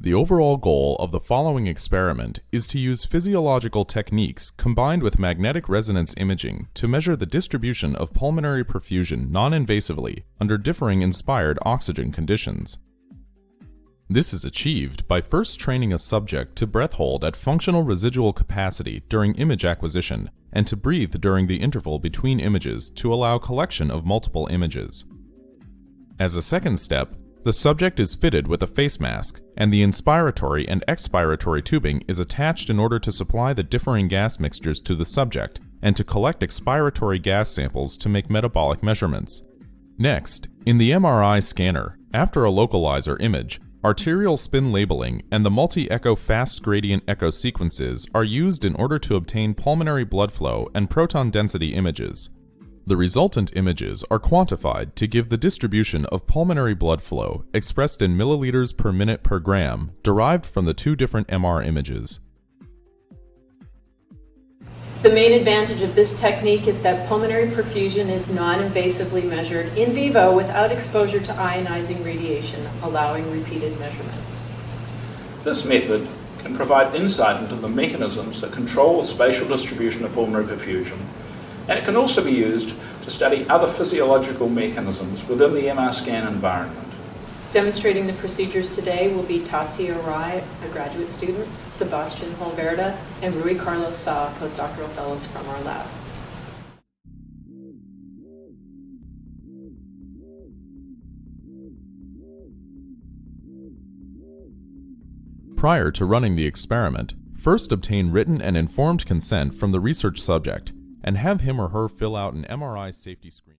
The overall goal of the following experiment is to use physiological techniques combined with magnetic resonance imaging to measure the distribution of pulmonary perfusion non-invasively under differing inspired oxygen conditions. This is achieved by first training a subject to breath hold at functional residual capacity during image acquisition and to breathe during the interval between images to allow collection of multiple images. As a second step, the subject is fitted with a face mask, and the inspiratory and expiratory tubing is attached in order to supply the differing gas mixtures to the subject and to collect expiratory gas samples to make metabolic measurements. Next, in the MRI scanner, after a localizer image, arterial spin labeling and the multi-echo fast gradient echo sequences are used in order to obtain pulmonary blood flow and proton density images. The resultant images are quantified to give the distribution of pulmonary blood flow expressed in milliliters per minute per gram, derived from the two different MR images. The main advantage of this technique is that pulmonary perfusion is non-invasively measured in vivo without exposure to ionizing radiation, allowing repeated measurements. This method can provide insight into the mechanisms that control the spatial distribution of pulmonary perfusion, and it can also be used to study other physiological mechanisms within the MR scan environment. Demonstrating the procedures today will be Tatsuya Arai, a graduate student, Sebastiaan Holverda, and Rui Carlos Sa, postdoctoral fellows from our lab. Prior to running the experiment, first obtain written and informed consent from the research subject and have him or her fill out an MRI safety screen.